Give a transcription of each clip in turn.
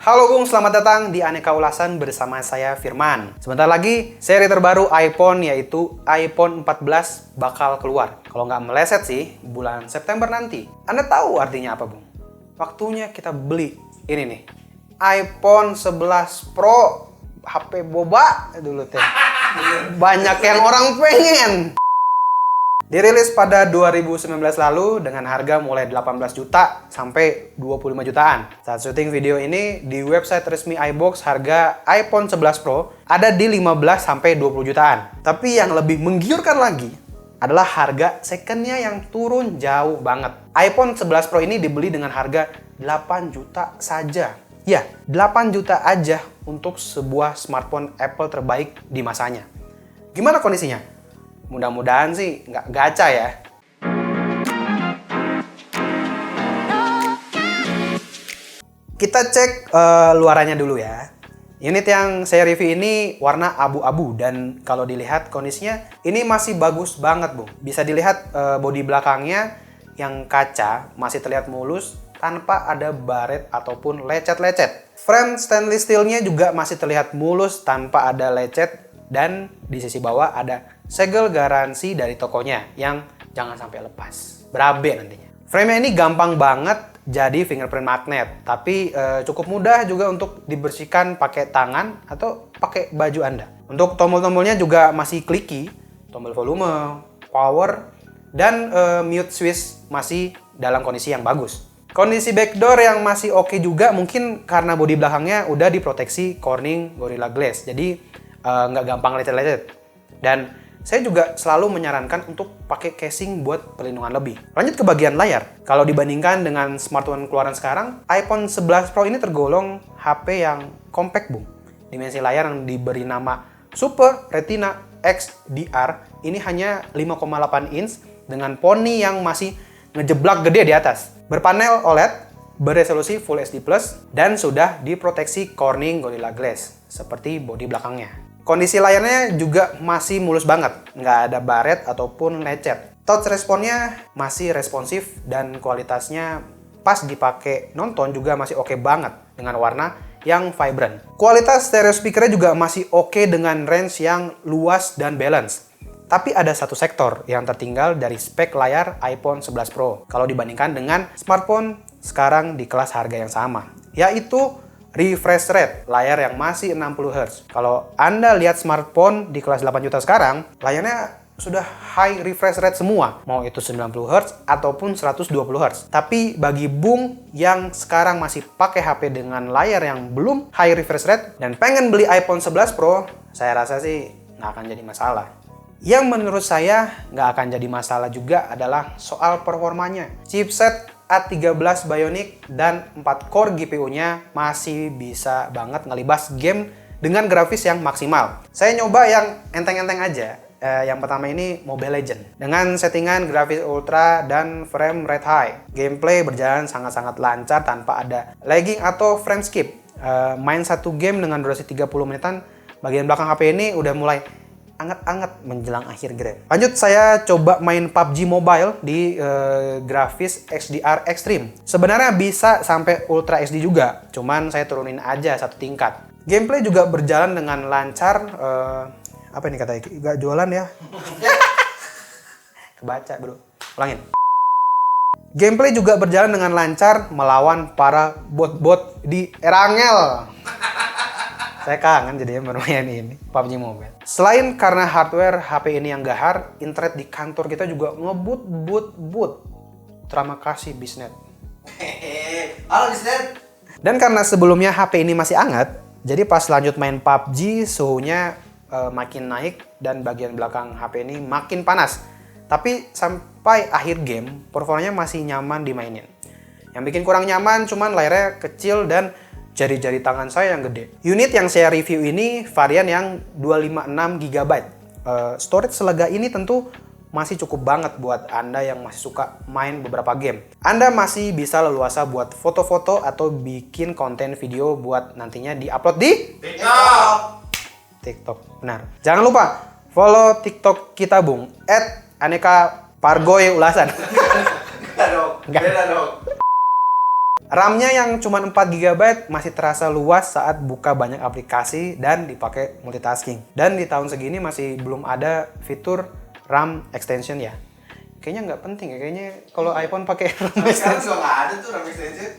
Halo Bung, selamat datang di Aneka Ulasan bersama saya Firman. Sebentar lagi seri terbaru iPhone yaitu iPhone 14 bakal keluar. Kalau nggak meleset sih, bulan September nanti. Anda tahu artinya apa Bung? Waktunya kita beli ini nih, iPhone 11 Pro, HP boba dulu teh. Banyak yang orang pengen. Dirilis pada 2019 lalu dengan harga mulai 18 juta sampai 25 jutaan. Saat syuting video ini di website resmi iBox harga iPhone 11 Pro ada di 15 sampai 20 jutaan. Tapi yang lebih menggiurkan lagi adalah harga secondnya yang turun jauh banget. iPhone 11 Pro ini dibeli dengan harga 8 juta saja. Ya, 8 juta aja untuk sebuah smartphone Apple terbaik di masanya. Gimana kondisinya? Mudah-mudahan sih nggak gacha ya. Kita cek luarannya dulu ya. Unit yang saya review ini warna abu-abu dan kalau dilihat kondisinya ini masih bagus banget Bung. Bisa dilihat bodi belakangnya yang kaca masih terlihat mulus tanpa ada baret ataupun lecet-lecet. Frame stainless steelnya juga masih terlihat mulus tanpa ada lecet. Dan di sisi bawah ada segel garansi dari tokonya yang jangan sampai lepas. Berabe nantinya. Frame-nya ini gampang banget jadi fingerprint magnet. Tapi cukup mudah juga untuk dibersihkan pakai tangan atau pakai baju Anda. Untuk tombol-tombolnya juga masih clicky. Tombol volume, power, dan mute switch masih dalam kondisi yang bagus. Kondisi backdoor yang masih oke juga mungkin karena bodi belakangnya udah diproteksi Corning Gorilla Glass. Jadi nggak gampang lecet-lecet. Dan saya juga selalu menyarankan untuk pakai casing buat perlindungan lebih. Lanjut ke bagian layar. Kalau dibandingkan dengan smartphone keluaran sekarang, iPhone 11 Pro ini tergolong HP yang compact Bung. Dimensi layar yang diberi nama Super Retina XDR ini hanya 5,8 inch dengan poni yang masih ngejeblak gede di atas. Berpanel OLED, beresolusi Full HD+, dan sudah diproteksi Corning Gorilla Glass seperti bodi belakangnya. Kondisi layarnya juga masih mulus banget, nggak ada baret ataupun lecet. Touch responnya masih responsif dan kualitasnya pas dipakai nonton juga masih oke banget dengan warna yang vibrant. Kualitas stereo speakernya juga masih oke dengan range yang luas dan balance. Tapi ada satu sektor yang tertinggal dari spek layar iPhone 11 Pro kalau dibandingkan dengan smartphone sekarang di kelas harga yang sama, yaitu refresh rate layar yang masih 60 Hz. Kalau Anda lihat smartphone di kelas 8 juta sekarang, layarnya sudah high refresh rate semua. Mau itu 90 Hz ataupun 120 Hz. Tapi bagi Bung yang sekarang masih pakai HP dengan layar yang belum high refresh rate dan pengen beli iPhone 11 Pro, saya rasa sih nggak akan jadi masalah. Yang menurut saya nggak akan jadi masalah juga adalah soal performanya. Chipset A13 Bionic dan 4 core GPU-nya masih bisa banget ngelibas game dengan grafis yang maksimal. Saya nyoba yang enteng-enteng aja. Yang pertama ini Mobile Legends. Dengan settingan grafis ultra dan frame rate high. Gameplay berjalan sangat-sangat lancar tanpa ada lagging atau frame skip. Main satu game dengan durasi 30 menitan, bagian belakang HP ini udah mulai anget-anget menjelang akhir game. Lanjut saya coba main PUBG Mobile di grafis HDR Extreme. Sebenarnya bisa sampai Ultra HD juga, cuman saya turunin aja satu tingkat. Gameplay juga berjalan dengan lancar. Apa ini katanya? Gak jualan ya? Kebaca bro. Ulangin. Gameplay juga berjalan dengan lancar melawan para bot-bot di Erangel. Saya kangen jadinya bermain ini, PUBG Mobile. Selain karena hardware HP ini yang gahar, internet di kantor kita juga ngebut. Terima kasih Bisnet. Halo Bisnet. Dan karena sebelumnya HP ini masih hangat, jadi pas lanjut main PUBG suhunya makin naik dan bagian belakang HP ini makin panas. Tapi sampai akhir game, performanya masih nyaman dimainin. Yang bikin kurang nyaman cuman layarnya kecil dan jari-jari tangan saya yang gede. Unit yang saya review ini varian yang 256 GB. Storage selega ini tentu masih cukup banget buat Anda yang masih suka main beberapa game. Anda masih bisa leluasa buat foto-foto atau bikin konten video buat nantinya di-upload di TikTok. Benar. Jangan lupa follow TikTok kita Bung, @aneka pargoy ulasan. Beda dong. RAM-nya yang cuma 4 GB masih terasa luas saat buka banyak aplikasi dan dipakai multitasking. Dan di tahun segini masih belum ada fitur RAM extension ya. Kayaknya nggak penting ya, kayaknya kalau iPhone pakai RAM Sekarang extension. juga nggak ada tuh RAM extension.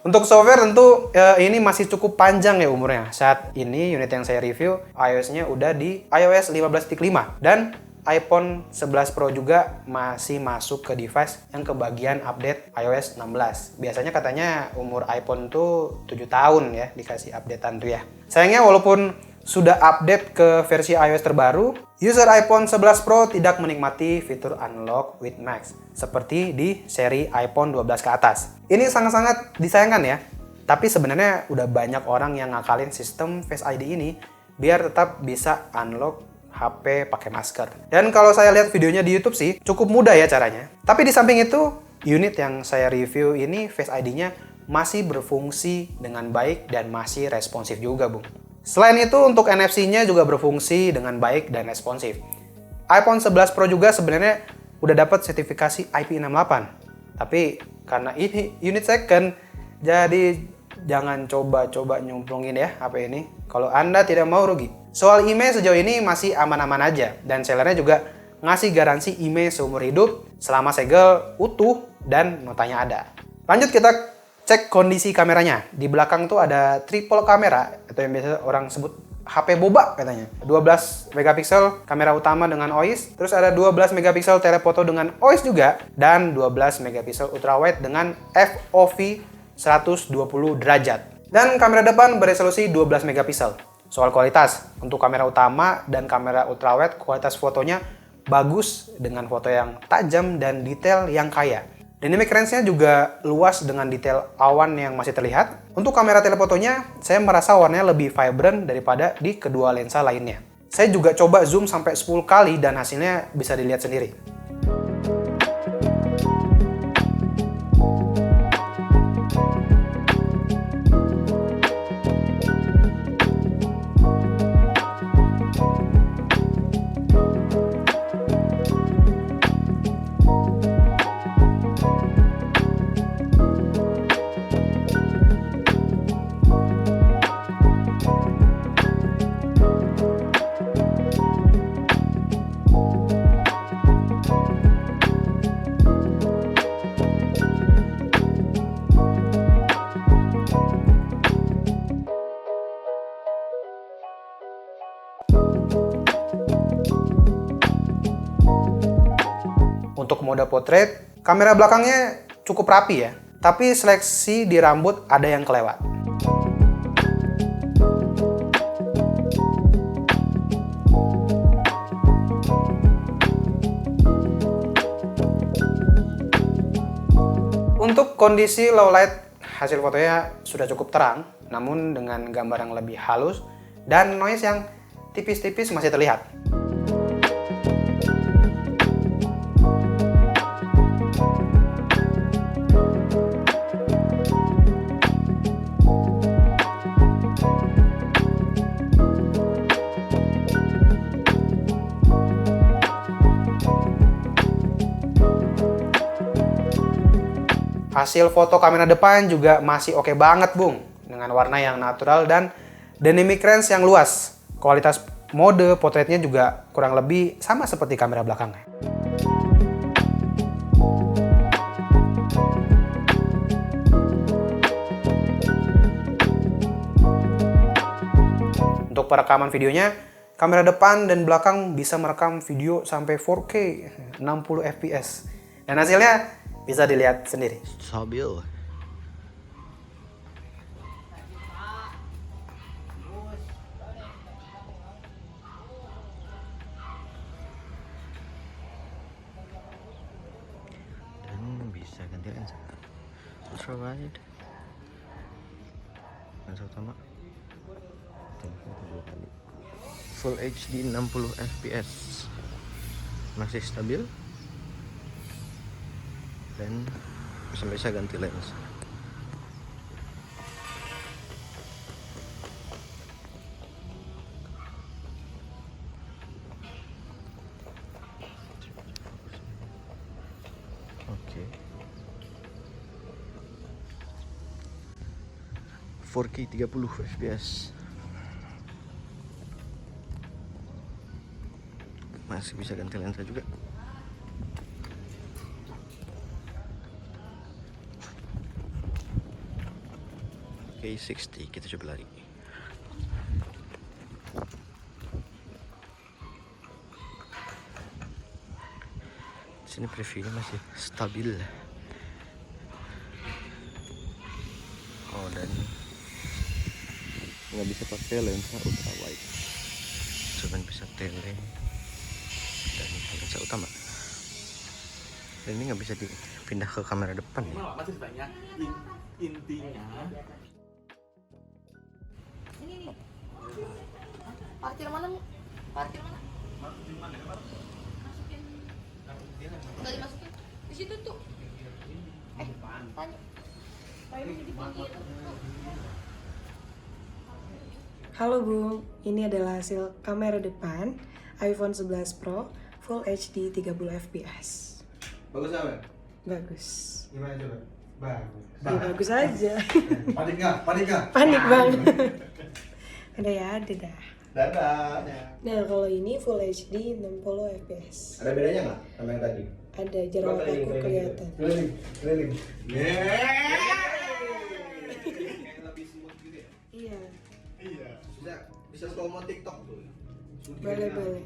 Untuk software tentu ini masih cukup panjang ya umurnya. Saat ini unit yang saya review, iOS-nya udah di iOS 15.5 dan iPhone 11 Pro juga masih masuk ke device yang kebagian update iOS 16. Biasanya katanya umur iPhone tuh 7 tahun ya dikasih updatean tuh ya. Sayangnya walaupun sudah update ke versi iOS terbaru, user iPhone 11 Pro tidak menikmati fitur Unlock with Max seperti di seri iPhone 12 ke atas. Ini sangat-sangat disayangkan ya. Tapi sebenarnya udah banyak orang yang ngakalin sistem Face ID ini biar tetap bisa unlock HP pakai masker. Dan kalau saya lihat videonya di YouTube sih cukup mudah ya caranya. Tapi di samping itu, unit yang saya review ini Face ID-nya masih berfungsi dengan baik dan masih responsif juga, Bung. Selain itu, untuk NFC-nya juga berfungsi dengan baik dan responsif. iPhone 11 Pro juga sebenarnya udah dapat sertifikasi IP68. Tapi karena ini unit second, jadi jangan coba-coba nyemplungin ya HP ini. Kalau Anda tidak mau rugi. Soal IMEI sejauh ini masih aman-aman aja. Dan sellernya juga ngasih garansi IMEI seumur hidup selama segel utuh dan notanya ada. Lanjut kita cek kondisi kameranya. Di belakang tuh ada triple kamera atau yang biasa orang sebut HP boba katanya. 12 megapiksel kamera utama dengan OIS, terus ada 12 megapiksel telefoto dengan OIS juga dan 12 megapiksel ultrawide dengan FOV 120 derajat. Dan kamera depan beresolusi 12 megapiksel. Soal kualitas, untuk kamera utama dan kamera ultrawide kualitas fotonya bagus dengan foto yang tajam dan detail yang kaya. Dynamic range-nya juga luas dengan detail awan yang masih terlihat. Untuk kamera telefotonya, saya merasa warnanya lebih vibrant daripada di kedua lensa lainnya. Saya juga coba zoom sampai 10 kali dan hasilnya bisa dilihat sendiri. Untuk mode portrait, kamera belakangnya cukup rapi ya, tapi seleksi di rambut ada yang kelewat. Untuk kondisi low light, hasil fotonya sudah cukup terang, namun dengan gambar yang lebih halus dan noise yang tipis-tipis masih terlihat. Hasil foto kamera depan juga masih oke banget, Bung. Dengan warna yang natural dan dynamic range yang luas. Kualitas mode potretnya juga kurang lebih sama seperti kamera belakangnya. Untuk perekaman videonya, kamera depan dan belakang bisa merekam video sampai 4K 60 fps. Dan hasilnya bisa dilihat sendiri. Stabil. Dan bisa ganti lensa. Ultrawide. Lensa utama. Full HD 60 fps. Masih stabil. Dan bisa ganti lens. Oke. 4K 30 fps. Masih bisa ganti lensa juga. Oke, 60 kita coba lari. Sini previewnya masih stabil. Oh, dan nggak bisa pakai lensa ultra wide, cuman bisa tele dan lensa utama. Dan ini nggak bisa dipindah ke kamera depan ya. Masih banyak intinya. Ini nih. Parkir mana? Parkir mana? Masukin. Enggak dimasukin. Di situ tuh. Tanya. Di pinggir itu. Halo Bung, ini adalah hasil kamera depan iPhone 11 Pro Full HD 30 fps. Bagus apa? Bagus. Gimana coba? Bagus. Ya, bagus aja. Panik nggak? Panik nggak? Panik bang. Ada ya, ada dah. Dadah. Nah kalau ini Full HD 60 fps. Ada bedanya nggak sama yang tadi? Ada jarak aku kelihatan. Keliling. Lebih smooth gitu ya. Iya, Bisa slow mo TikTok tuh. boleh.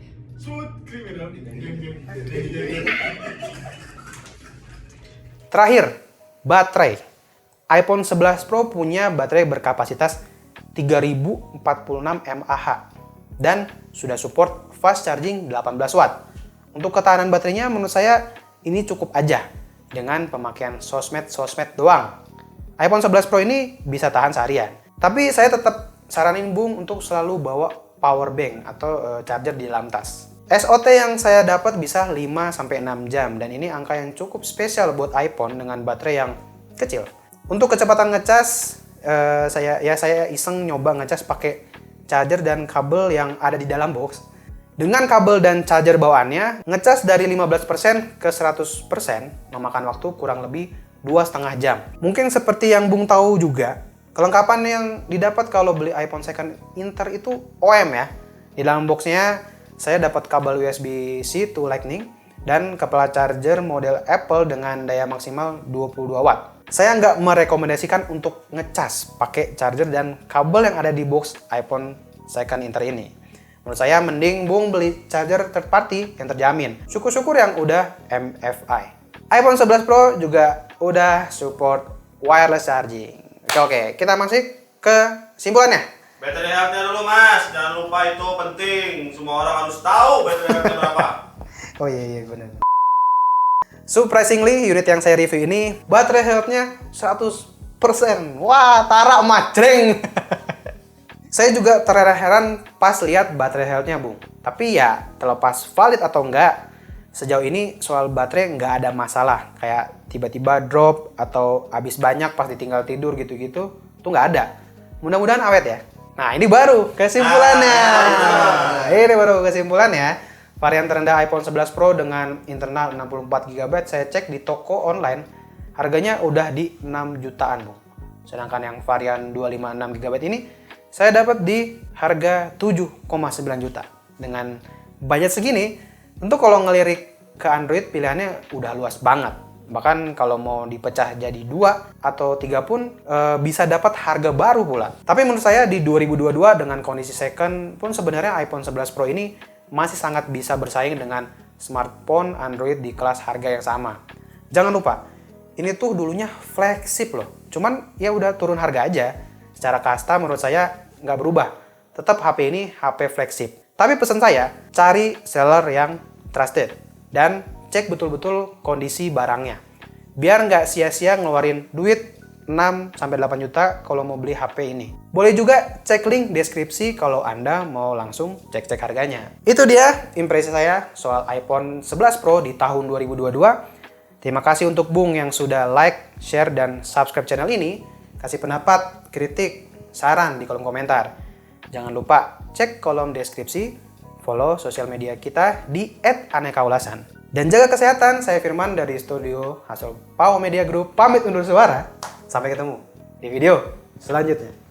Terakhir, baterai. iPhone 11 Pro punya baterai berkapasitas 3046 mAh dan sudah support fast charging 18 watt. Untuk ketahanan baterainya menurut saya ini cukup aja dengan pemakaian sosmed doang. iPhone 11 Pro ini bisa tahan seharian. Tapi saya tetap saranin Bung untuk selalu bawa power bank atau charger di dalam tas. SOT yang saya dapat bisa 5-6 jam dan ini angka yang cukup spesial buat iPhone dengan baterai yang kecil. Untuk kecepatan ngecas, saya iseng nyoba ngecas pakai charger dan kabel yang ada di dalam box. Dengan kabel dan charger bawaannya, ngecas dari 15% ke 100% memakan waktu kurang lebih 2,5 jam. Mungkin seperti yang Bung tahu juga, kelengkapan yang didapat kalau beli iPhone second Inter itu OM ya. Di dalam boxnya saya dapat kabel USB-C to Lightning dan kepala charger model Apple dengan daya maksimal 22 watt. Saya nggak merekomendasikan untuk ngecas pakai charger dan kabel yang ada di box iPhone second Inter ini. Menurut saya mending Bung beli charger third party yang terjamin. Syukur-syukur yang udah MFI. iPhone 11 Pro juga udah support wireless charging. Oke, kita masuk ke kesimpulannya. Baterai health-nya dulu mas, jangan lupa itu penting. Semua orang harus tahu baterai health-nya berapa. Oh iya benar. Surprisingly, unit yang saya review ini baterai health-nya 100%. Wah, tarak majreng. Saya juga terheran pas lihat baterai health-nya, Bung. Tapi ya, terlepas valid atau enggak, sejauh ini soal baterai nggak ada masalah. Kayak tiba-tiba drop atau habis banyak pas ditinggal tidur gitu-gitu, tuh nggak ada. Mudah-mudahan awet ya. Nah, ini baru kesimpulannya. Ini baru kesimpulannya. Varian terendah iPhone 11 Pro dengan internal 64 GB saya cek di toko online, harganya udah di 6 jutaan, Bung. Sedangkan yang varian 256 GB ini saya dapat di harga 7,9 juta. Dengan budget segini, tentu kalau ngelirik ke Android pilihannya udah luas banget. Bahkan kalau mau dipecah jadi 2 atau 3 pun bisa dapat harga baru pula. Tapi menurut saya di 2022 dengan kondisi second pun sebenarnya iPhone 11 Pro ini masih sangat bisa bersaing dengan smartphone Android di kelas harga yang sama. Jangan lupa, ini tuh dulunya flagship loh. Cuman ya udah turun harga aja. Secara kasta menurut saya nggak berubah. Tetap HP ini HP flagship. Tapi pesan saya, cari seller yang trusted. Dan cek betul-betul kondisi barangnya. Biar nggak sia-sia ngeluarin duit 6-8 juta kalau mau beli HP ini. Boleh juga cek link deskripsi kalau Anda mau langsung cek-cek harganya. Itu dia impresi saya soal iPhone 11 Pro di tahun 2022. Terima kasih untuk Bung yang sudah like, share, dan subscribe channel ini. Kasih pendapat, kritik, saran di kolom komentar. Jangan lupa cek kolom deskripsi, follow sosial media kita di @anekaulasan. Dan jaga kesehatan, saya Firman dari studio Hasil Pau Media Group pamit undur suara. Sampai ketemu di video selanjutnya.